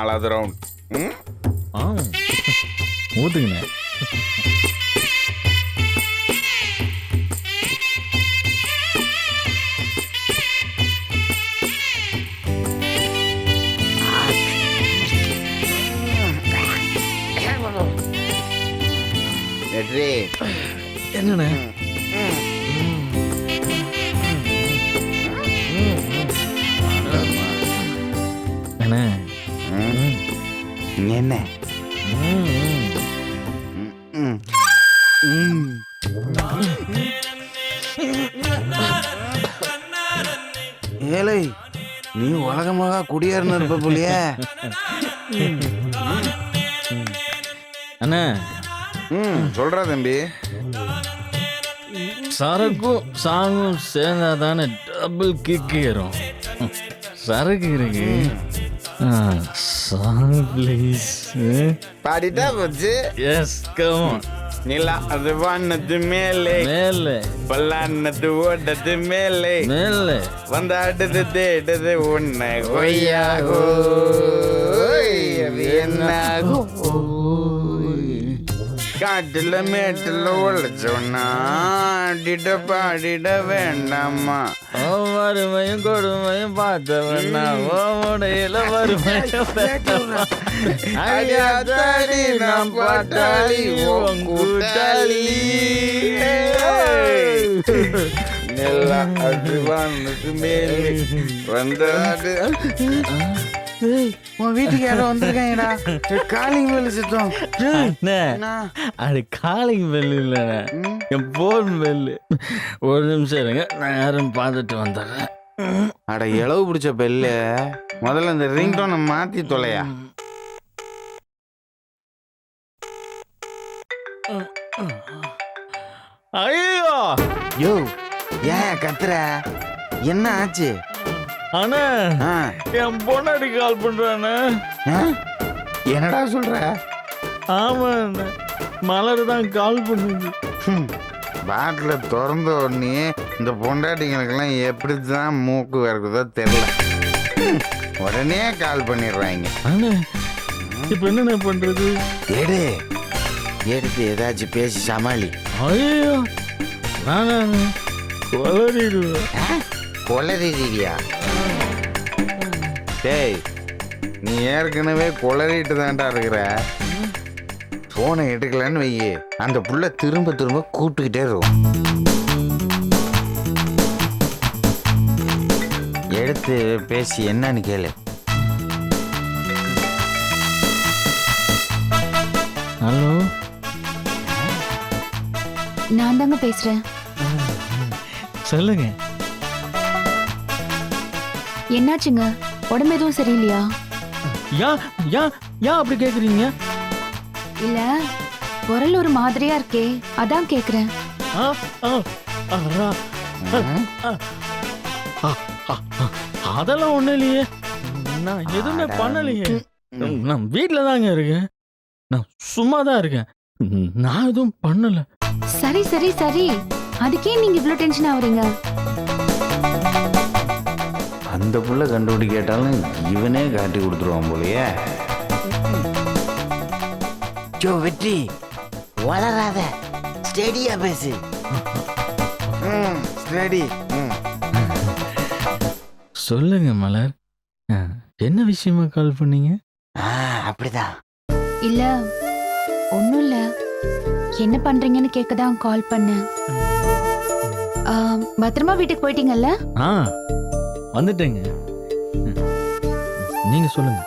நாலாவது ரவுண்ட். ஊத்துங்கண்ணே. வெற்றி என்னண்ணே? அண்ணே என்ன ஏழை நீ உலகமாக குடியேறணும் இருப்ப போலியே. அண்ணே சொல்றா தம்பி. சரக்கும் சாங்கும் சேர்ந்தா தானே டபுள் கிக் ஏறும். சரக்கு இருக்கு. Song please. பாடிட்டா போச்சு. Yes come. நிலா அது வானது மேலே மேலே பல்லானது ஓட்டது மேலே மேலே வந்தாடுது தேடுது உன்னை கொய்யாகோ என்னாகோ காட்டுல மேட்டுல உழைச்சோன்னா ஆடிட பாடிட வேண்டாமா. வறுமையும் கொடுமையும் பார்த்தவண்ணா உடையில வறுமையும் அடியாத்தாடி நாம் பாட்டாளி உன் கூட்டாளி. நிலா அது வானது மேலே வந்தாடு. உன் வீட்டுக்கு யாரும் வந்திருக்காங்கடா. காலிங் பெல் சுத்தம். அது காலிங் பெல் இல்ல, என் போன் பெல்லு. ஒரு நிமிஷம் இருங்க, நான் யாரும் பார்த்துட்டு வந்துடுறேன். அட இளவு பிடிச்ச பெல்லு. முதல்ல இந்த ரிங்டோனை மாத்தி தொலையா. ஐயோ யோ ஏன் கத்துற? என்ன ஆச்சு? அண்ணா என் பொண்ணாடி கால் பண்றானே. என்னடா சொல்ற? ஆமா மலர் தான் கால் பண்ணுது. பாட்டில் திறந்த உடனே இந்த பொண்டாட்டிங்களுக்கெல்லாம் எப்படி தான் மூக்கு வேர்க்குதோ தெரியல. உடனே கால் பண்ணிடுறாங்க. அண்ணா இப்ப என்ன பண்றது? எடுத்து ஏதாச்சும் பேசி சமாளி. ஐயோ நான் கொலறிடுவேன். கொலறியா? டேய் நீ ஏற்கனவே கொலறிட்டு தான்டா இருக்கிற. போனை எடுக்கலன்னு வையே, அந்த புள்ள திரும்ப திரும்ப கூப்பிட்டுக்கிட்டே இருக்கும். எடுத்து பேசி என்னன்னு கேளு. ஹலோ, நான் தாங்க பேசுறேன். சொல்லுங்க. என்னாச்சுங்க? உடம்பு எதுவும் சரியில்லையா? யா அப்படி கேக்குறீங்க? இல்ல குரல் ஒரு மாதிரியா இருக்கே, அதான் கேக்குறேன். அதெல்லாம் ஒண்ணு இல்லையே, நான் எதுவுமே பண்ணலையே. நான் வீட்டுல தாங்க இருக்கேன், நான் சும்மா தான் இருக்கேன், நான் எதுவும் பண்ணல. சரி சரி சரி, அதுக்கே நீங்க இவ்வளவு டென்ஷன் ஆகுறீங்க? அந்த புள்ள கண்டுபிடி கேட்டாலும் இவனே காட்டி கொடுத்துருவான் போலயே. ஜோ வெற்றி, வளராத, ஸ்டெடியா பேசு. ஸ்டெடி. சொல்லுங்க மலர், என்ன விஷயமா கால் பண்ணீங்க? அப்படிதான். இல்ல ஒண்ணும் இல்ல, என்ன பண்றீங்கன்னு கேட்கதான் கால் பண்ணேன். பத்திரமா வீட்டுக்கு போயிட்டீங்கல்ல? வந்துட்டேங்க. நீங்க சொல்லுங்க.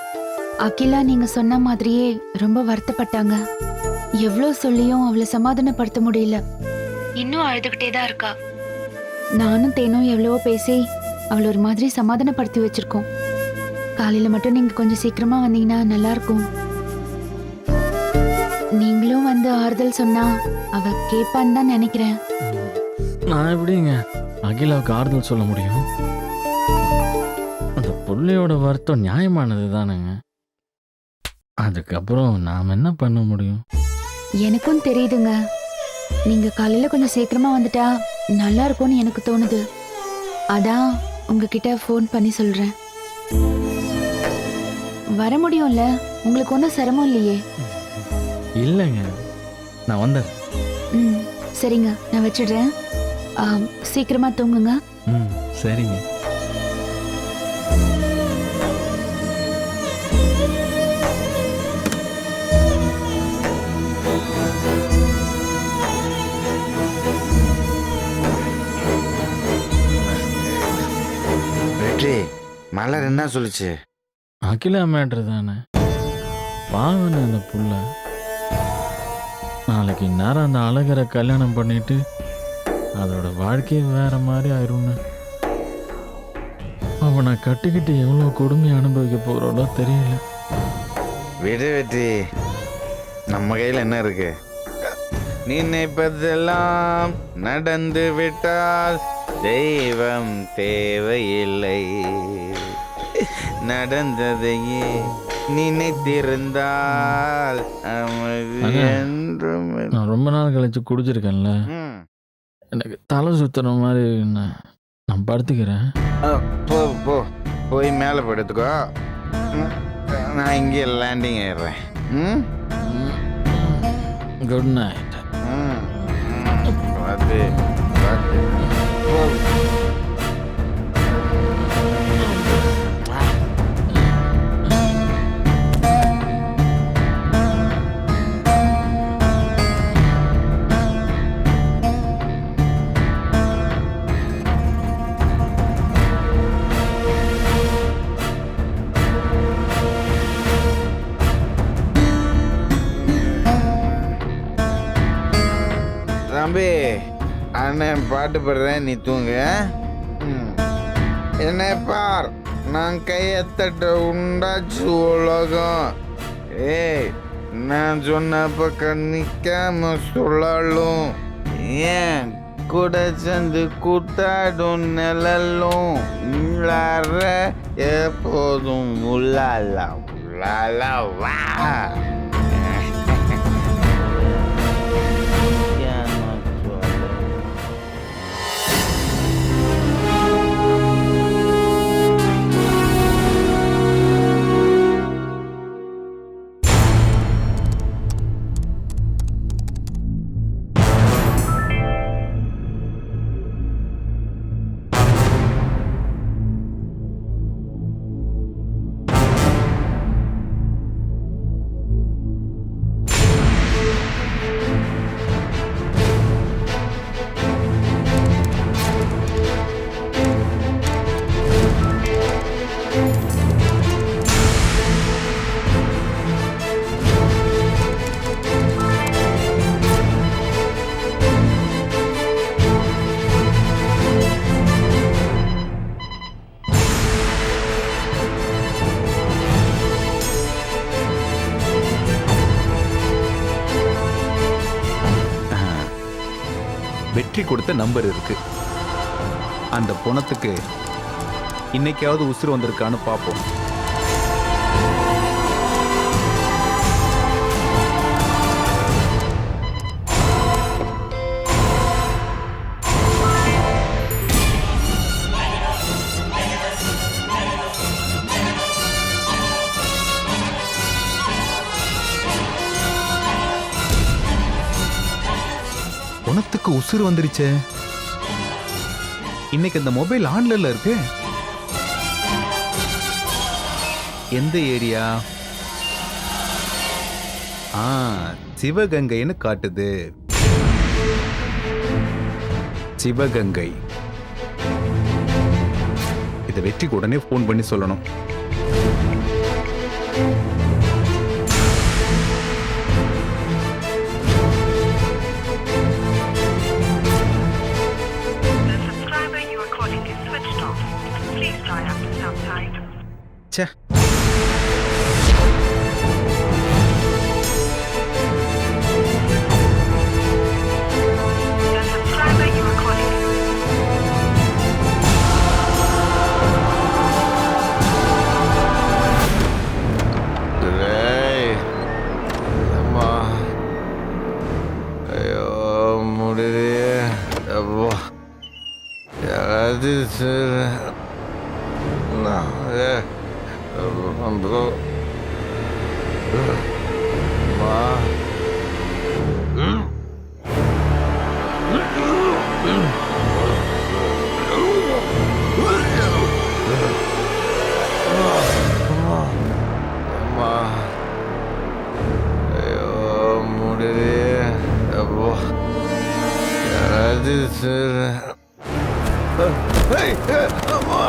அகிலா நீங்க சொன்ன மாதிரியே ரொம்ப வருத்தப்பட்டாங்க. எவ்வளவு சொல்லியும் அவளை சமாதானப்படுத்த முடியல. இன்னும் அழுதுகிட்டே தான் இருக்கா. நானும் தேனும் எவ்வளவோ பேசி அவளை ஒரு மாதிரி சமாதானப்படுத்தி வச்சிருக்கோம். காலையில மட்டும் நீங்க கொஞ்சம் சீக்கிரமா வந்தீங்கன்னா நல்லா இருக்கும். நீங்களும் வந்து ஆறுதல் சொன்னா அவ கேட்பான்னு தான் நினைக்கிறேன். நான் எப்படிங்க அகிலாவுக்கு ஆறுதல் சொல்ல முடியும்? அந்த புள்ளையோட வருத்தம் நியாயமானது தானுங்க. அதுக்கப்புறம் நாம் என்ன பண்ண முடியும்? எனக்கும் தெரியுதுங்க. நீங்க காலையில கொஞ்சம் சீக்கிரமா வந்துட்டா நல்லா இருக்கும்னு எனக்கு தோணுது. அதான் உங்ககிட்ட ஃபோன் பண்ணி சொல்றேன். வர முடியும்ல, உங்களுக்கு ஒன்றும் சிரமம் இல்லையே. இல்லைங்க, நான் வந்துடுறேன். ம் சரிங்க, நான் வச்சிடுறேன். சீக்கிரமா தூங்குங்க. ம் சரிங்க. வெற்றி, மலர் என்ன சொல்லுச்சு? அகிலா மேட்ரு தானே, பாவன அந்த புள்ள. நாளைக்கு நேரம் அந்த அழகரை கல்யாணம் பண்ணிட்டு அதோட வாழ்க்கையே வேற மாதிரி ஆயிரும்னு. அவனை கட்டிக்கிட்டு எவ்வளோ கொடுமையை அனுபவிக்க போகிறாளோ தெரியல. விடு வெற்றி, நம்ம கையில் என்ன இருக்கு? நினைப்பதெல்லாம் நடந்து விட்டால் தெய்வம் தேவையில்லை, நடந்ததையே நினைத்திருந்தால் அமைதி என்றும் இல்லை. நான் ரொம்ப நாள் கழிச்சு குடிச்சிருக்கேன்ல, ம். எனக்கு தலை சுத்துற மாதிரி நான் படுத்துக்கிறேன். போ போ, போய் மேலே படுத்துக்கோ. நான் இங்கே லேண்டிங் ஆயிடுறேன். ம் குட் நைட். பார்த்து பார்த்து போ. தம்பி, அண்ணன் பாட்டு பாடுறேன், நீ தூங்கு. என்னை பார், நான் கையத்தட்ட உண்டாச்சு உலகம். ஏய், நான் சொன்ன பக்கம் நிற்காம சொல்லலும், ஏன் கூட சேர்ந்து கூத்தாடும் நிழலும், உள்ளார எப்போதும் உள்ளாலா உள்ளாலா வா. வெற்றி கொடுத்த நம்பர் இருக்கு. அந்த பணத்துக்கு இன்னைக்காவது உசுறு வந்திருக்கான்னு பார்ப்போம். பணத்துக்கு உசுறு வந்துருச்சே. இன்னைக்கு அந்த மொபைல் ஆன்லைன்ல இருக்கு. எந்த ஏரியா? சிவகங்கைன்னு காட்டுது. சிவகங்கை. இதை வெற்றிக்கு உடனே போன் பண்ணி சொல்லணும். ச்சே, ஐயோ முடியலையே. அப்போ அது சரி. அம்மா. அம்மா. ஐயோ, முடியலையே. அப்போ யாராவது அம்மா.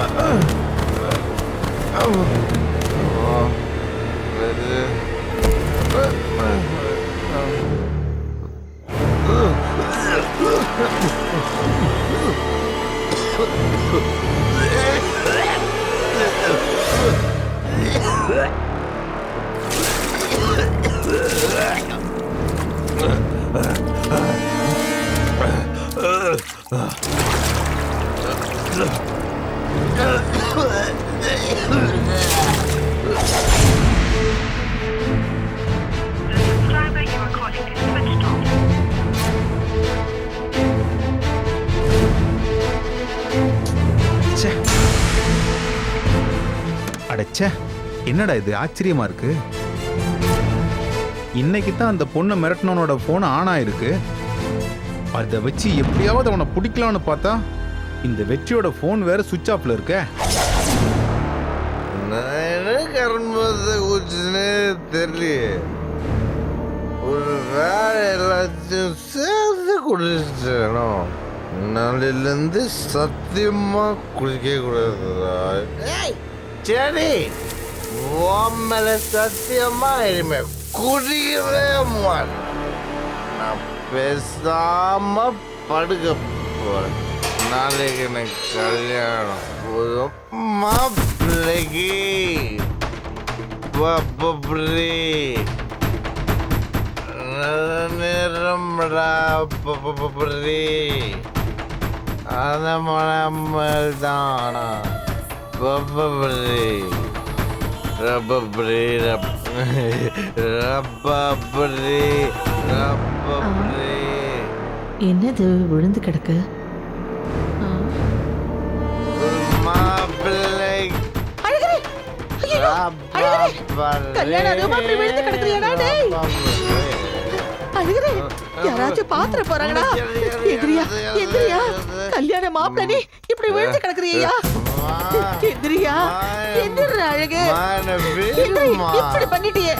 ச்சே. அடச்சே, என்னடா இது ஆச்சரியமா இருக்கு. இன்னைக்கு தான் அந்த பொண்ணை மிரட்டினவனோட போன் ஆன் ஆயிருக்கு. அதை வச்சு எப்படியாவது அவனை பிடிக்கலான்னு பார்த்தா இந்த வெற்றியோட போன் வேற சுவிட்ச் ஆஃப்ல இருக்க. நான் என்ன கர்மத்தை குச்சினே தெரியலையே. ஒரு வேலை எல்லாத்தையும் சேர்த்து குடிச்சிட்டேனோ. நாளிலிருந்து சத்தியமா குடிக்க கூடாதுடா. சரி, உன் மேல சத்தியமா இனிமே குடிக்கவே மாட்டேன். நான் பேசாம படுக்க போறேன். நாளைக்கு எனக்கு கல்யாணம். ஒரு மாப்பிள்ளைக்கு பப்பரி நேரம்டா பப்பரி அந்த மனமல் தானா பப்பரி ரப்பரி ரப்பரி ரப்பரி. என்னது விழுந்து கிடக்கு? மாப்பிள்ளை அழகரே, ஐயோ, அழகரே, கல்யாணம் அதுவுமா அப்படி விழுந்து கிடக்குறியாடா டேய்? அழகரே, யாராச்சும் பாத்திர போறாங்கடா. எந்திரியா, எந்திரியா, கல்யாண மாப்பிள்ளை நீ இப்படி விழுந்து கிடக்குறியா? எந்திரியா, எந்திர அழகு. இப்படி பண்ணிட்டியே.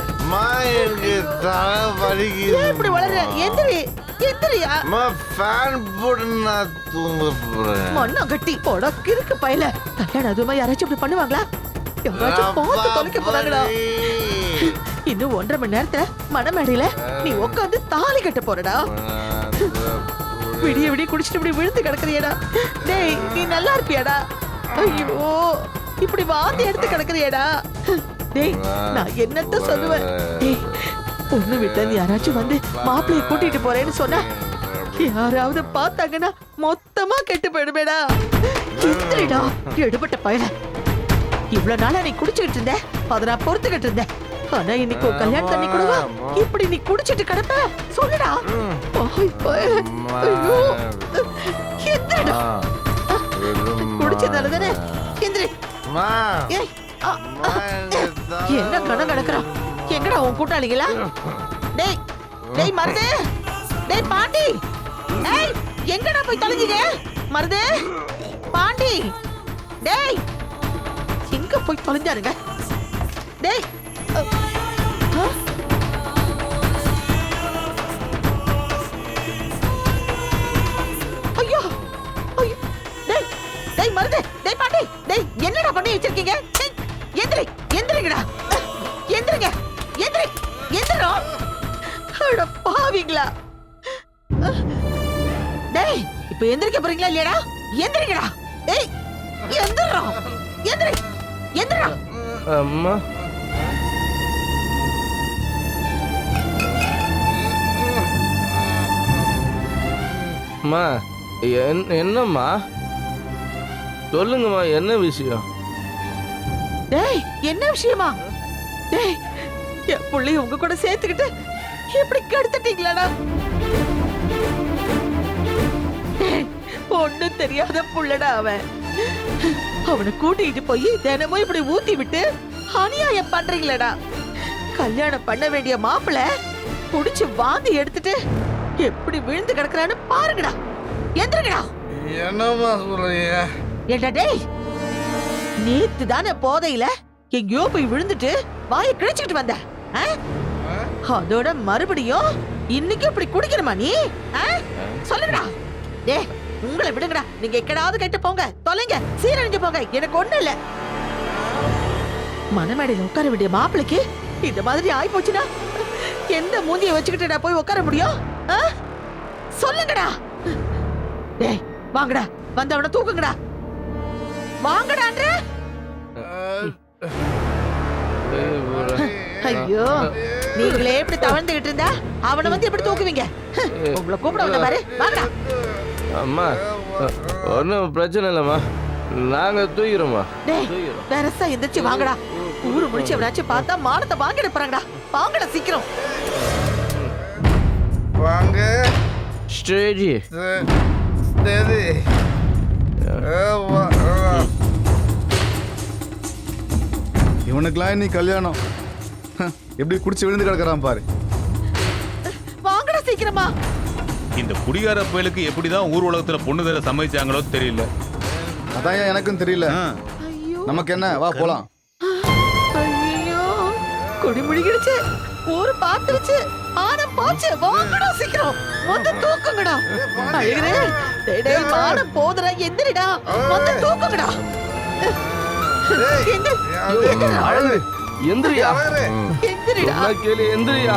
எனக்கு தலை வலிக்குது. ஏன் இப்படி வளர? எந்திரி, எந்திரியா. ஃபேன் போட்டு நான் தூங்க போறேன். மண்ணா கட்டி போட கிறுக்கு பயல. கல்யாணம் அதுவுமா யாராச்சும் இப்படி பண்ணுவாங்களா? யாராச்சும் பார்த்து தொலைக்க போறாங்கடா. இன்னும் 1.5 மணி நேரத்துல மணமேடையில நீ உட்காந்து தாலி கட்ட போறடா. விடிய விடிய குடிச்சிட்டு இப்படி விழுந்து கிடக்குறியடா. டேய், நீ நல்லா இருப்பியாடா? ஐயோ, இப்படி வாந்தி எடுத்து கிடக்குறியடா. டேய், நான் என்னத்த சொல்லுவேன்? டேய், பொண்ணு வீட்டுல இருந்து யாராச்சும் வந்து மாப்பிள்ளைய கூட்டிட்டு போறேன்னு சொன்னா யாராவது பார்த்தாங்கன்னா மொத்தமா கெட்டு போயிடுமேடா. எந்திரிடா, எடுபட்ட பயல. இவ்வளவு நாளா நீ குடிச்சுக்கிட்டு இருந்த, அத நான் பொறுத்துக்கிட்டு இருந்தேன். ஆனா இன்னைக்கு உன் கல்யாணம் தண்ணி கூடவா இப்படி நீ குடிச்சிட்டு கிடப்ப? சொல்லுடா. ஐயோ, எந்திரிடா. குடிச்சதால தானே? எந்திரி. ஏய், என்ன கணம் கிடக்குறான்? எங்கடா உன் கூட்டாளிகளா? டேய், டேய் மருது, டேய் பாண்டி, டேய் எங்கடா போய் தொலைஞ்சீங்க? மருது, பாண்டி, டேய் எங்க போய் தொலைஞ்சாருங்க? டேய், ஐயோ, ஐயோ, டேய், டேய் மருது, டேய் பாண்டி, டேய் என்னடா பண்ணி வச்சிருக்கீங்க? எந்திரி, எந்திரிங்கடா, எந்திரிங்க, எந்திரி, எந்திரோ. அட பாவிங்களா. டேய், இப்ப எந்திரிக்க போறீங்களா இல்லையாடா? எந்திரிங்கடா. டேய், எந்திரோ, எந்திரி, எந்திரா. அம்மா, அம்மா, என்னம்மா சொல்லுங்கம்மா, என்ன விஷயம்? டேய், என்ன விஷயமா? டேய், என் புள்ளைய உங்க கூட சேர்த்துக்கிட்டு இப்படி கெடுத்துட்டீங்களாடா? ஒண்ணு தெரியாத புள்ளடா அவன். அவனை கூட்டிட்டு போய் தினமும் இப்படி ஊத்தி விட்டு அநியாயம் பண்றீங்களடா. கல்யாணம் பண்ண வேண்டிய மாப்பிள புடிச்சு வாந்தி எடுத்துட்டு எப்படி விழுந்து கிடக்குறான்னு பாருங்கடா. எந்திரங்கடா. என்னம்மா சொல்றீங்க? ஏண்டா டேய், நேத்து தானே போதையில எங்கேயோ போய் விழுந்துட்டு வாயை கிழிச்சுக்கிட்டு வந்த. அதோட மறுபடியும் இன்னைக்கு இப்படி குடிக்கணுமா நீ? சொல்லுங்கடா. டே, உங்களை விடுங்கடா. நீங்க எக்கடாவது கேட்டு போங்க, தொலைங்க, சீரழிஞ்சு போங்க, எனக்கு ஒண்ணு இல்ல. மணமேடையில உட்கார வேண்டிய மாப்பிளைக்கு இந்த மாதிரி ஆயி போச்சுன்னா எந்த மூஞ்சிய வச்சுக்கிட்டு போய் உட்கார முடியும்? சொல்லுங்கடா. டேய் வாங்கடா, வந்தவன தூக்குங்கடா. வாங்கடான்ற. ஐயோ, நீங்களே இப்படி தவழ்ந்துகிட்டு இருந்தா அவனை வந்து எப்படி தூக்குவீங்க? உங்களை கூப்பிட வந்த பாரு. வாங்கடா. அம்மா ஒன்றும் பிரச்சனை இல்லைம்மா, நாங்க தூக்கிறோம்மா. டேய் பெருசா எந்திரிச்சு வாங்கடா. ஊரு முடிச்சு எவனாச்சும் பார்த்தா மானத்தை வாங்கிட போறாங்கடா. வாங்கடா சீக்கிரம். வாங்க ஸ்டேஜி. சரி. இவனுக்கெல்லாம் நீ கல்யாணம் எப்படி குடிச்சு விழுந்து கிடக்குறான் பாரு. வாங்கடா சீக்கிரமா. இந்த குடிகார பயலுக்கு எப்படிதான் ஊர் உலகத்துல பொண்ணு தர சமைச்சாங்களோ தெரியல. அதான் எனக்கும் தெரியல. ஐயோ, நமக்கு என்ன, வா போலாம். ஐயோ, குடி முழுகிடுச்சு. ஊரு பாத்துருச்சு. ஆனம் போச்சு. வாங்கடா சீக்கிரம். வந்து தூக்குங்கடா. அழகரே, டேய் டேய், மானம் போதுடா. எந்திரிடா. வந்து தூக்குங்கடா. அழகு எந்திரியா, எந்திரிடா. கேளு எந்திரியா.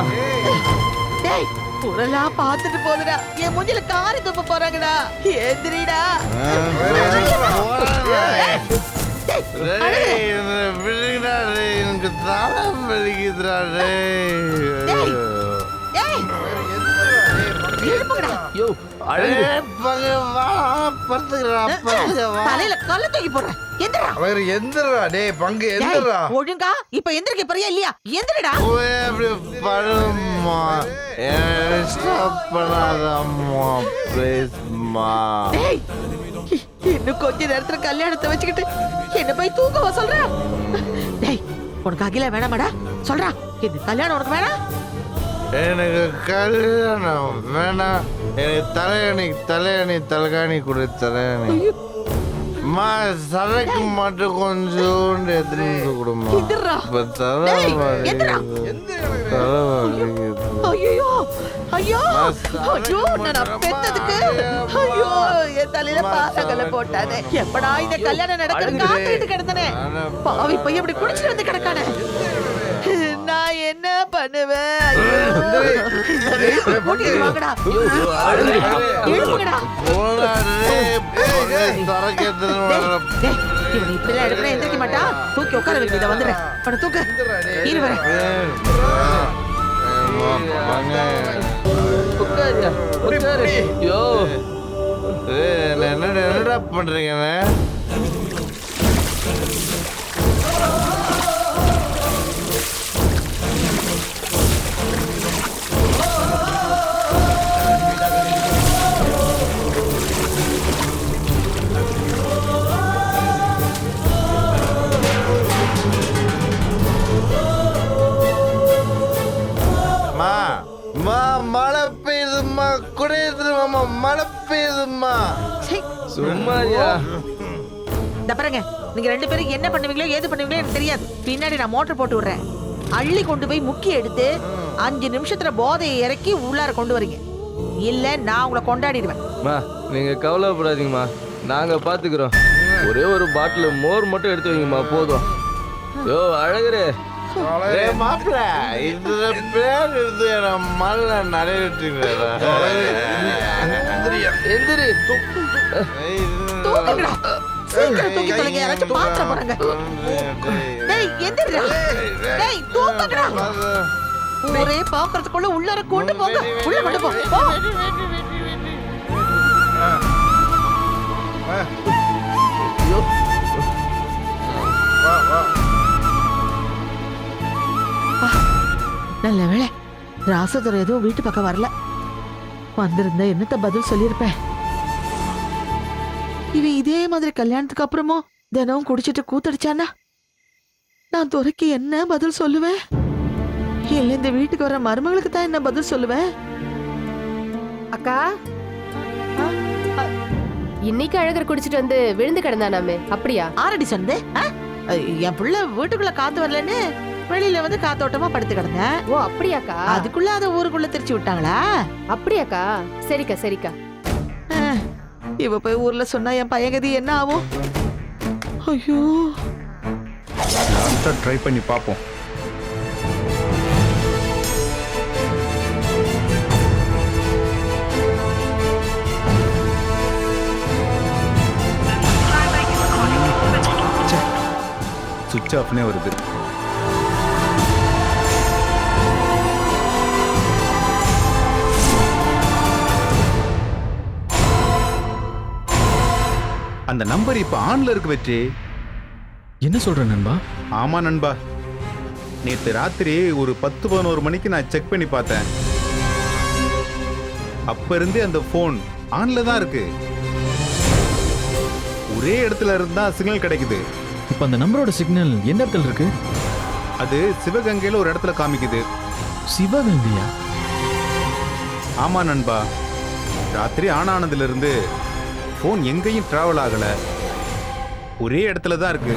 டேய், புறலா பாத்துட்டு போதுடா. என் மூஞ்சில காரி துப்ப போறாங்கடா. எந்திரிடா. எனக்கு தலை வலிக்குதுடா. எழுப்புங்கடா. யோ அழகு, தலையில கல்ல தூக்கி போடுறேன். எந்திரா. அவர் எந்திரா. டேய் பங்கு எந்திரா. ஒழுங்கா இப்ப எந்திரிக்க போறியா இல்லையா? எந்திரடா. அப்படி படுமா, ஸ்டாப் பண்ணாதம்மா ப்ளீஸ்மா. டேய், இன்னும் கொஞ்ச நேரத்துல கல்யாணத்தை வச்சுக்கிட்டு என்ன போய் தூக்கவா சொல்ற? டேய், உனக்கு அகில வேணாமாடா? சொல்றா, இந்த கல்யாணம் உனக்கு வேணாம்? எனக்கு கல்யாணம் வேணாம். எனக்கு தலையணி தலகாணி கொடு. தலையணி மா, சரக்கு மட்டும் கொஞ்சோண்டு எடுத்துட்டு கொடுமா. எந்திரா. இப்ப தலை எந்திரா. தலை வலிக்குது. ஐயோ ஐயோ ஐயோ, நான் பெத்ததுக்கு ஐயோ என் தலையில பாசங்களை போட்டானே. எப்படா இந்த கல்யாணம் நடக்கிறது காத்துக்கிட்டு கிடந்தனே. பாவி போய் இப்படி குடிச்சிட்டு வந்து கிடக்கானே. நான் என்ன பண்ணுவேன்? வாங்கடா, எழுப்புங்கடா. இவன் இப்படி எடுப்பா எந்திரிக்க மாட்டா. தூக்கி உட்கார வைக்க. இதை வந்துடுறேன். அவனை தூக்கு. இரு வரேன். உட்காரியா, உட்காரு. யோ என்னடா பண்றீங்க? மழை பெய்யுதுமா, குடியிருந்துருவாமா. மழை பெய்யுதுமா. சும்மாரியா. இந்த பாருங்க, நீங்க ரெண்டு பேரும் என்ன பண்ணுவீங்களோ ஏது பண்ணுவீங்களோ எனக்கு தெரியாது. பின்னாடி நான் மோட்டர் போட்டு விடுறேன். அள்ளி கொண்டு போய் முக்கி எடுத்து 5 நிமிஷத்துல போதையை இறக்கி உள்ளார கொண்டு வரீங்க. இல்ல நான் உங்களை கொண்டாடிடுவேன். நீங்க கவலைப்படாதீங்கம்மா, நாங்க பாத்துக்கிறோம். ஒரே ஒரு பாட்டில் மோர் மட்டும் எடுத்து வைங்கம்மா, போதும். யோ அழகரே, மாப்பிள்ள இதுல பேர் இருந்து மல்ல நிறைவேற்றீங்களா? எந்திரி. தூக்குங்கடா. சீக்கிரம் தூக்கி தொலைங்க. யாராச்சும் பாத்திர போறாங்க. டேய் எந்திரிடா. டேய் தூக்குங்கடா. ஒரே பாக்குறதுக்குள்ள உள்ளார கொண்டு போங்க. உள்ள கொண்டு போ. போ. நல்ல வேளை ராசதுரை எதுவும் வீட்டு பக்கம் வரல. வந்திருந்தா என்னத்த பதில் சொல்லியிருப்பேன். இவன் இதே மாதிரி கல்யாணத்துக்கு அப்புறமும் தினமும் குடிச்சிட்டு கூத்தடிச்சானா நான் துரைக்கு என்ன பதில் சொல்லுவேன்? இல்ல இந்த வீட்டுக்கு வர மருமகளுக்கு தான் என்ன பதில் சொல்லுவேன்? அக்கா இன்னைக்கு அழகர் குடிச்சிட்டு வந்து விழுந்து கிடந்தானாமே, அப்படியா? ஆரடி சொன்னது என் புள்ள வீட்டுக்குள்ள காத்து வரலன்னு வெளியில வந்து காத்தோட்டமா படுத்து கிடந்தேன். ஓ அப்படியாக்கா? அதுக்குள்ள அத ஊருக்குள்ள திருச்சி விட்டாங்களா? அப்படியாக்கா? சரிக்கா சரிக்கா. இவ போய் ஊர்ல சொன்னா என் பையகதி என்ன ஆகும்? ஐயோ, லாஸ்டா ட்ரை பண்ணி பார்ப்போம். சுவிட்ச் ஆஃப்னே வருது. அந்த நம்பர் இப்ப ஆன்ல இருக்கு வெற்றி. என்ன சொல்ற நண்பா? ஆமா நண்பா, நேத்து ராத்திரி ஒரு 10-11 மணிக்கு நான் செக் பண்ணி பார்த்தேன். அப்ப இருந்தே அந்த போன் ஆன்ல தான் இருக்கு. ஒரே இடத்துல இருந்தா சிக்னல் கிடைக்குது. இப்ப அந்த நம்பரோட சிக்னல் எந்த இடத்துல இருக்கு? அது சிவகங்கையில ஒரு இடத்துல காமிக்குது. சிவகங்கையா? ஆமா நண்பா, ராத்திரி ஆன் ஆனதுல இருந்து போன் எங்கேயும் டிராவல் ஆகல, ஒரே இடத்துல தான் இருக்கு.